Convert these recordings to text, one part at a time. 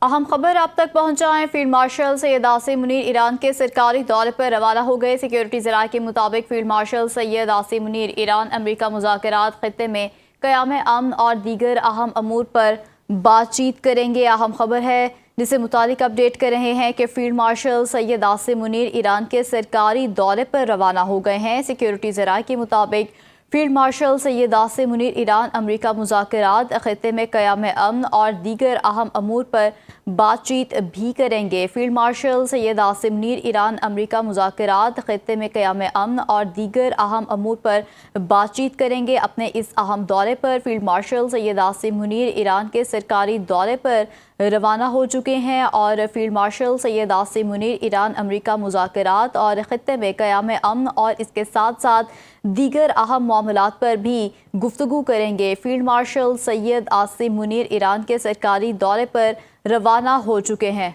अहम खबर आप तक पहुंचाएं। Field marshal Syed Asim Munir Iran के सरकारी दौरे पर रवाना हो गए। सिक्योरिटी ज़राए के मुताबिक field marshal Syed Asim Munir Iran America मुज़ाकरात खित्ते में क़याम अमन और दीगर अहम अमूर पर बातचीत करेंगे। अहम खबर है जिसे मुतालिक अपडेट कर रहे हैं कि field marshal Syed Asim Munir Iran के सरकारी दौरे पर रवाना हो गए हैं। सिक्योरिटी ज़राए के मुताबिक field marshal Syed Asim Munir Iran America मुज़ाकरात खित्ते में क़याम अमन और दीगर अहम अमूर पर बातचीत भी करेंगे। Field marshal Syed Asim Munir Iran America मुज़ाकरात खित्ते में क़याम अमन और दीगर अहम अमूर पर बातचीत करेंगे। अपने इस अहम दौरे पर field marshal Syed Asim Munir Iran के सरकारी दौरे पर रवाना हो चुके हैं और field marshal Syed Asim Munir Iran America मुज़ाकरात और खित्ते में क़याम अमन और इसके साथ साथ दीगर अहम मामलात पर भी गुफ्तगू करेंगे। Field marshal Syed Asim Munir Iran के सरकारी दौरे पर रवाना हो चुके हैं।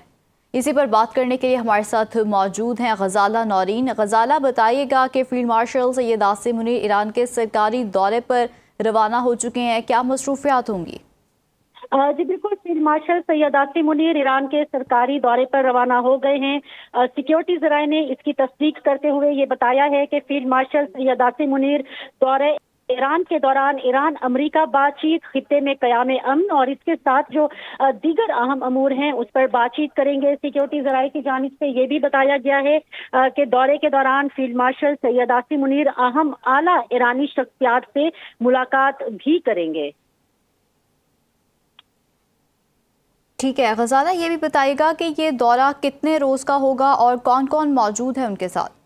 इसी पर बात करने के लिए हमारे साथ मौजूद हैं गजाला नौरीन। गजाला, बताइएगा कि field marshal Syed Asim Munir Iran के सरकारी दौरे पर रवाना हो चुके हैं, क्या मसरूफियात होंगी? जी बिल्कुल, field marshal Syed Asim Munir Iran के सरकारी दौरे पर रवाना हो गए हैं। सिक्योरिटी ज़राए ने इसकी तस्दीक करते हुए ये बताया है कि फील्ड मार्शल सैयद आसिम मुनीर दौरे ईरान के दौरान ईरान अमरीका बातचीत, खित्ते में क़याम अमन और इसके साथ जो दीगर अहम अमूर हैं उस पर बातचीत करेंगे। सिक्योरिटी ज़राए की जानिब से ये भी बताया गया है कि दौरे के दौरान फील्ड मार्शल सैयद आसिम मुनीर अहम आला ईरानी शख्सियात से मुलाकात भी करेंगे। ठीक है गजाला, ये भी बताइएगा कि ये दौरा कितने रोज़ का होगा और कौन कौन मौजूद है उनके साथ?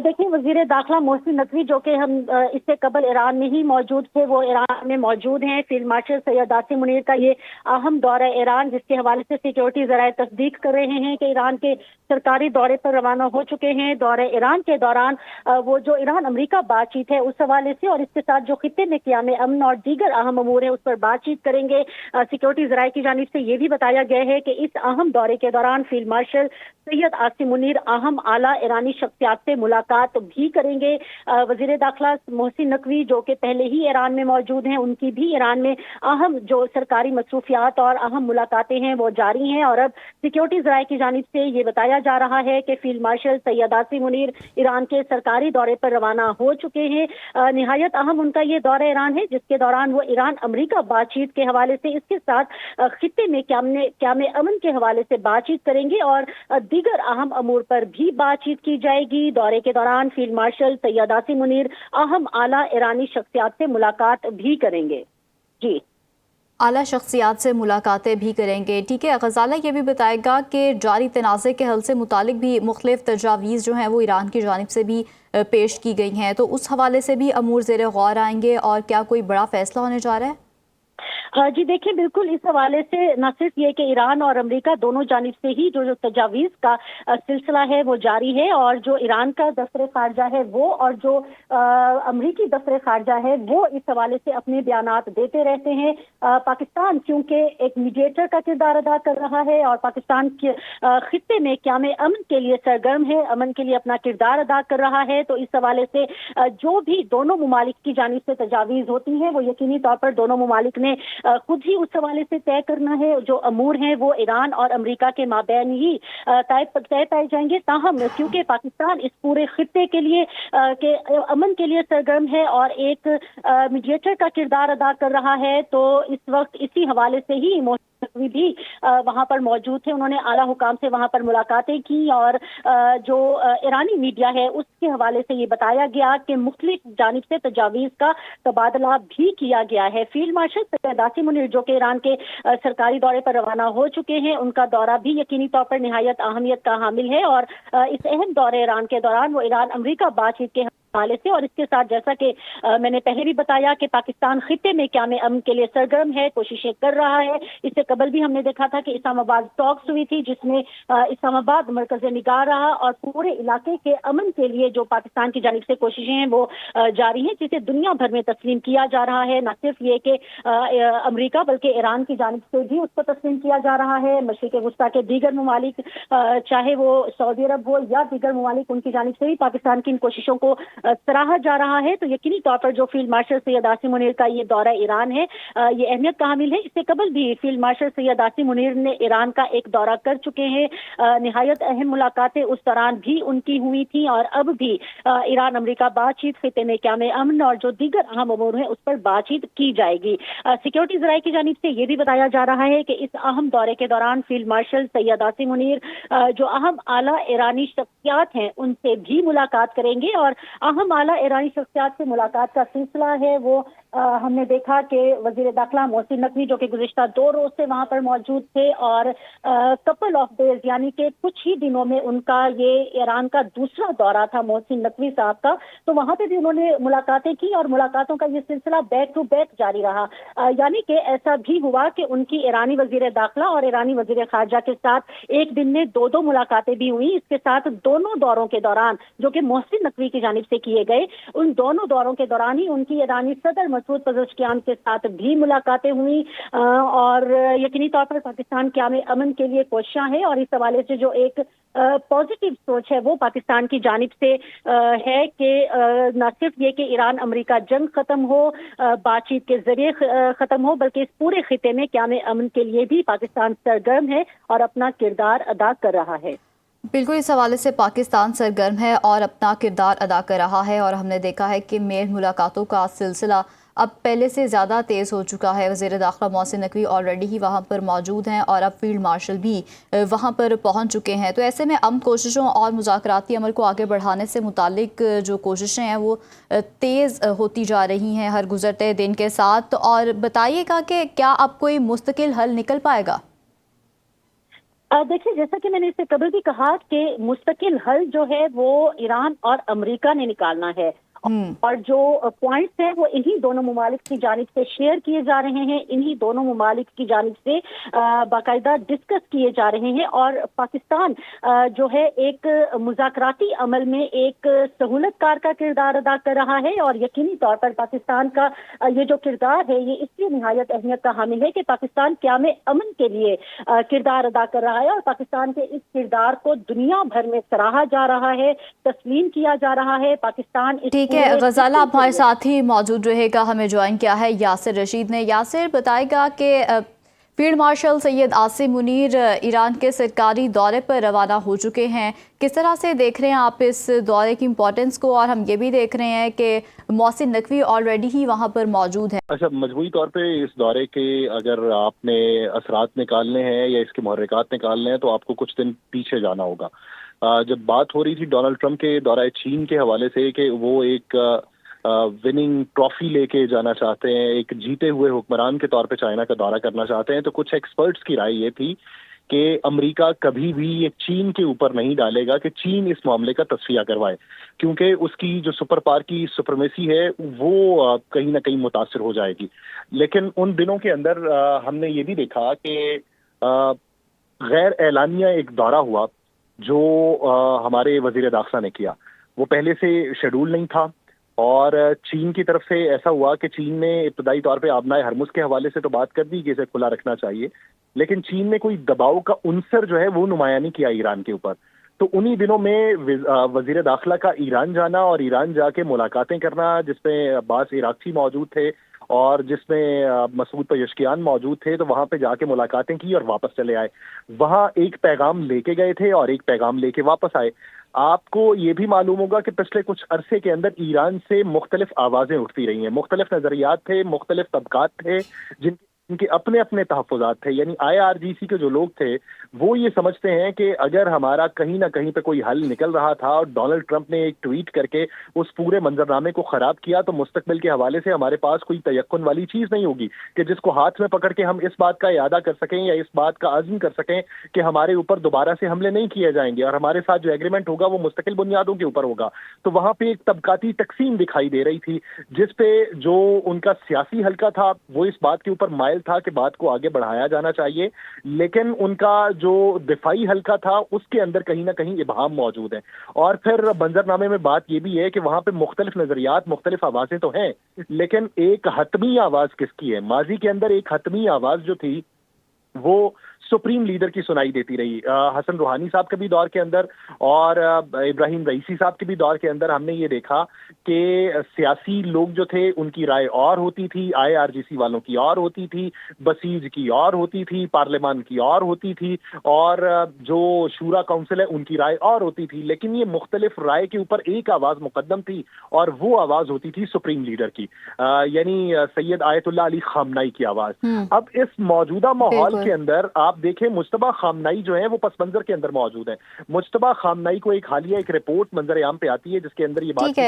देखिए, वज़ीर दाखिला मोहसिन नकवी जो कि हम इससे कबल ईरान में ही मौजूद थे, वो ईरान में मौजूद हैं। फील्ड मार्शल सैयद आसिम मुनीर का ये अहम दौरा ईरान, जिसके हवाले से सिक्योरिटी ज़राए तस्दीक कर रहे हैं कि ईरान के सरकारी दौरे पर रवाना हो चुके हैं। दौरे ईरान के दौरान वो जो ईरान अमरीका बातचीत है उस हवाले से और इसके साथ जो खित्ते में क़याम अमन और दीगर अहम अमूर है उस पर बातचीत करेंगे। सिक्योरिटी ज़राए की जानिब से ये भी बताया गया है कि इस अहम दौरे के दौरान फील्ड मार्शल सैयद आसिम मुनीर अहम आला ईरानी शख्सियात से मुलाकात भी करेंगे। वज़ीर दाखिला मोहसिन नकवी जो कि पहले ही ईरान में मौजूद हैं, उनकी भी ईरान में अहम जो सरकारी मसरूफियात और अहम मुलाकातें हैं वो जारी हैं। और अब सिक्योरिटी ज़राए की जानिब से ये बताया जा रहा है कि field marshal Syed Asim Munir Iran के सरकारी दौरे पर रवाना हो चुके हैं। निहायत अहम उनका ये दौरा ईरान है, जिसके दौरान वो ईरान अमरीका बातचीत के हवाले से, इसके साथ खित्ते में क़याम अमन के हवाले से बातचीत करेंगे और दीगर अहम अमूर पर भी बातचीत की जाएगी। दौरे के दौरान फील्ड मार्शल सैयद आसिम मुनीर अहम आला ईरानी शख्सियात से मुलाकात भी करेंगे। जी, आला शख्सियात से मुलाकातें भी करेंगे। ठीक है गजाला, ये भी बताएगा कि जारी तनाज़े के हल से मुतालिक भी मुख्तलिफ तजावीज़ जो हैं वो ईरान की जानिब से भी पेश की गई हैं, तो उस हवाले से भी अमूर ज़ेर गौर आएंगे और क्या कोई बड़ा फैसला होने जा रहा है? जी देखिए, बिल्कुल इस हवाले से न सिर्फ ये कि ईरान और अमेरिका दोनों जानिब से ही जो तजावीज़ का सिलसिला है वो जारी है और जो ईरान का दफ्तर खारजा है वो और जो अमरीकी दफ्तर खारजा है वो इस हवाले से अपने बयानात देते रहते हैं। पाकिस्तान क्योंकि एक मीडिएटर का किरदार अदा कर रहा है और पाकिस्तान के खित्ते में क़याम अमन के लिए सरगर्म है, अमन के लिए अपना किरदार अदा कर रहा है, तो इस हवाले से जो भी दोनों ममालिक की जानिब से तजावीज़ होती है वो यकीनी तौर पर दोनों ममालिक ने खुद ही उस हवाले से तय करना है। जो अमूर हैं वो ईरान और अमेरिका के माबैन ही तय पाए जाएंगे। ताहम क्योंकि पाकिस्तान इस पूरे खित्ते के लिए के अमन के लिए सरगर्म है और एक मीडिएटर का किरदार अदा कर रहा है, तो इस वक्त इसी हवाले से ही नकवी भी वहां पर मौजूद थे। उन्होंने आला हुकाम से वहां पर मुलाकातें की और जो ईरानी मीडिया है उसके हवाले से ये बताया गया कि मुख्तलिफ जानिब से तजावीज़ का तबादला भी किया गया है। फील्ड मार्शल सैयद आसिम मुनीर जो कि ईरान के सरकारी दौरे पर रवाना हो चुके हैं, उनका दौरा भी यकीनी तौर पर निहायत अहमियत का हामिल है और इस अहम दौरे ईरान के दौरान वो ईरान अमरीका बातचीत के हवाले से और इसके साथ जैसा कि मैंने पहले भी बताया कि पाकिस्तान खित्ते में क़याम अमन के लिए सरगर्म है, कोशिशें कर रहा है। इससे कबल भी हमने देखा था कि इस्लामाबाद टॉक्स हुई थी जिसमें इस्लामाबाद मरकज़ निगाह रहा और पूरे इलाके के अमन के लिए जो पाकिस्तान की जानिब से कोशिशें हैं वो जारी हैं, जिसे दुनिया भर में तस्लीम किया जा रहा है। न सिर्फ ये कि अमरीका बल्कि ईरान की जानिब से भी उसको तस्लीम किया जा रहा है। मशरिक़ वुस्ता के दीगर ममालिक, चाहे वो सऊदी अरब हो या दीगर ममालिक, उनकी जानिब से भी पाकिस्तान की इन कोशिशों को सराहा जा रहा है। तो यकीनी तौर पर जो फील्ड मार्शल सैयद आसिम मुनीर का ये दौरा ईरान है ये अहमियत का हामिल है। इससे कबल भी फील्ड मार्शल सैयद आसिम मुनीर ने ईरान का एक दौरा कर चुके हैं। निहायत अहम मुलाकातें उस दौरान भी उनकी हुई थी और अब भी ईरान अमेरिका बातचीत खिते में क़याम अमन और जो दीगर अहम अमूर हैं उस पर बातचीत की जाएगी। सिक्योरिटी ज़राए की जानिब से ये भी बताया जा रहा है कि इस अहम दौरे के दौरान फील्ड मार्शल सैयद आसिम मुनीर जो अहम आला ईरानी शख्सियात हैं उनसे भी मुलाकात करेंगे और अहम आला ईरानी शख्सियात से मुलाकात का सिलसिला है वो हमने देखा कि वजीर दाखिला मोहसिन नकवी जो कि गुज़िश्ता 2 रोज से वहां पर मौजूद थे और कपल ऑफ डेज यानी कि कुछ ही दिनों में उनका ये ईरान का दूसरा दौरा था मोहसिन नकवी साहब का। तो वहां पे भी उन्होंने मुलाकातें की और मुलाकातों का ये सिलसिला बैक टू बैक जारी रहा। यानी कि ऐसा भी हुआ कि उनकी ईरानी वजीर दाखिला और ईरानी वजीर खारजा के साथ एक दिन में 2 मुलाकातें भी हुई। इसके साथ दोनों दौरों के दौरान जो कि मोहसिन नकवी की जानिब से किए गए उन दोनों दौरों के दौरान ही उनकी ईरानी सदर मसूद पज़ेश्कियान के साथ भी मुलाकातें हुई और यकीनी तौर पर पाकिस्तान क़याम अमन के लिए कोशिशां हैं और इस हवाले से जो एक पॉजिटिव सोच है वो पाकिस्तान की जानिब से है कि न सिर्फ ये कि ईरान अमेरिका जंग खत्म हो बातचीत के जरिए खत्म हो बल्कि इस पूरे खिते में क़याम अमन के लिए भी पाकिस्तान सरगर्म है और अपना किरदार अदा कर रहा है। बिल्कुल, इस हवाले से पाकिस्तान सरगर्म है और अपना किरदार अदा कर रहा है और हमने देखा है कि मेल मुलाकातों का सिलसिला अब पहले से ज़्यादा तेज़ हो चुका है। वज़ीर दाखिला मोहसिन नकवी ऑलरेडी ही वहाँ पर मौजूद हैं और अब फील्ड मार्शल भी वहाँ पर पहुँच चुके हैं। तो ऐसे में अमन कोशिशों और मुज़ाकराती अमल को आगे बढ़ाने से मुतालिक जो कोशिशें हैं वो तेज़ होती जा रही हैं हर गुज़रते दिन के साथ। और बताइएगा कि क्या अब कोई मुस्तकिल हल निकल पाएगा? देखिए, जैसा कि मैंने इससे कबल भी कहा कि मुस्तकिल हल जो है वो ईरान और अमेरिका ने निकालना है और जो पॉइंट्स हैं वो इन्हीं दोनों मुमालिक की जानिब से शेयर किए जा रहे हैं, इन्हीं दोनों मुमालिक की जानिब से बाकायदा डिस्कस किए जा रहे हैं और पाकिस्तान जो है एक मुज़ाकराती अमल में एक सहूलतकार का किरदार अदा कर रहा है और यकीनी तौर पर पाकिस्तान का ये जो किरदार है ये इसलिए निहायत अहमियत का हामिल है कि पाकिस्तान क़याम अमन के लिए किरदार अदा कर रहा है और पाकिस्तान के इस किरदार को दुनिया भर में सराहा जा रहा है, तस्लीम किया जा रहा है। पाकिस्तान ठीक है, गजाला आप हमारे साथ ही मौजूद रहेगा। हमें ज्वाइन किया है यासिर रशीद ने। यासिर, बताएगा कि field marshal Syed Asim Munir Iran के सरकारी दौरे पर रवाना हो चुके हैं। किस तरह से देख रहे हैं आप इस दौरे की इम्पोर्टेंस को? और हम ये भी देख रहे हैं कि मोहसिन नकवी ऑलरेडी ही वहाँ पर मौजूद है। अच्छा, मजमूई तौर पे इस दौरे के अगर आपने असरात निकालने हैं या इसके मुहर्रिकात निकालने हैं तो आपको कुछ दिन पीछे जाना होगा। जब बात हो रही थी डोनाल्ड ट्रंप के दौरा चीन के हवाले से कि वो एक विनिंग ट्रॉफी लेके जाना चाहते हैं, एक जीते हुए हुक्मरान के तौर पे चाइना का दौरा करना चाहते हैं, तो कुछ एक्सपर्ट्स की राय ये थी कि अमेरिका कभी भी ये चीन के ऊपर नहीं डालेगा कि चीन इस मामले का तस्फिया करवाए, क्योंकि उसकी जो सुपर पावर की सुपरमेसी है वो कहीं ना कहीं मुतासिर हो जाएगी। लेकिन उन दिनों के अंदर हमने ये भी देखा कि गैर एलानिया एक दौरा हुआ जो हमारे वजीर दाखिला ने किया, वो पहले से शेड्यूल नहीं था और चीन की तरफ से ऐसा हुआ कि चीन ने इब्तदाई तौर पे आबनाए हरमुज के हवाले से तो बात कर दी कि इसे खुला रखना चाहिए, लेकिन चीन ने कोई दबाव का उनसर जो है वो नुमाया नहीं किया ईरान के ऊपर। तो उन्हीं दिनों में वजीर दाखिला का ईरान जाना और ईरान जाके मुलाकातें करना, जिसमें अब्बास इराक़ची मौजूद थे और जिसमें मसूद पज़ेश्कियान मौजूद थे, तो वहाँ पे जाके मुलाकातें की और वापस चले आए। वहाँ एक पैगाम लेके गए थे और एक पैगाम लेके वापस आए। आपको ये भी मालूम होगा कि पिछले कुछ अरसे के अंदर ईरान से मुख्तलिफ आवाज़ें उठती रही हैं, मुख्तलिफ नज़रियात थे, मुख्तलिफ तबकात थे जिनके अपने अपने तहफ़्फ़ुज़ात थे। यानी IRGC के जो लोग थे वो ये समझते हैं कि अगर हमारा कहीं ना कहीं पे कोई हल निकल रहा था और डोनाल्ड ट्रंप ने एक ट्वीट करके उस पूरे मंजरनामे को ख़राब किया, तो मुस्तकबिल के हवाले से हमारे पास कोई तयक्कुन वाली चीज़ नहीं होगी कि जिसको हाथ में पकड़ के हम इस बात का इरादा कर सकें या इस बात का अज़्म कर सकें कि हमारे ऊपर दोबारा से हमले नहीं किए जाएंगे और हमारे साथ जो एग्रीमेंट होगा वो मुस्तकिल बुनियादों के ऊपर होगा। तो वहाँ पे एक तबकाती तकसीम दिखाई दे रही थी, जिस पे जो उनका सियासी हल्का था वो इस बात के ऊपर माइल था कि बात को आगे बढ़ाया जाना चाहिए, लेकिन उनका जो दिफाई हल्का था उसके अंदर कहीं ना कहीं इबहाम मौजूद है। और फिर मंजरनामे में बात ये भी है कि वहाँ पे मुख्तलिफ नजरियात, मुख्तलिफ आवाज़ें तो हैं, लेकिन एक हतमी आवाज़ किसकी है? माजी के अंदर एक हतमी आवाज़ जो थी वो سپریم لیڈر کی سنائی دیتی رہی. حسن روحانی صاحب کے بھی دور کے اندر اور ابراہیم رئیسی صاحب کے بھی دور کے اندر ہم نے یہ دیکھا کہ سیاسی لوگ جو تھے ان کی رائے اور ہوتی تھی, IRGC والوں کی اور ہوتی تھی, بسیج کی اور ہوتی تھی, پارلیمان کی اور ہوتی تھی, اور جو شورا کونسل ہے ان کی رائے اور ہوتی تھی, لیکن یہ مختلف رائے کے اوپر ایک آواز مقدم تھی اور وہ آواز ہوتی تھی سپریم لیڈر کی, یعنی سید آیت اللہ علی خامنائی کی آواز. اب اس موجودہ ماحول کے اندر آپ دیکھیں مجتبیٰ خامنائی جو ہیں وہ پس منظر کے اندر موجود ہیں. مجتبیٰ خامنائی کو ایک حالیہ ایک رپورٹ منظر عام پہ آتی ہے جس کے اندر یہ بات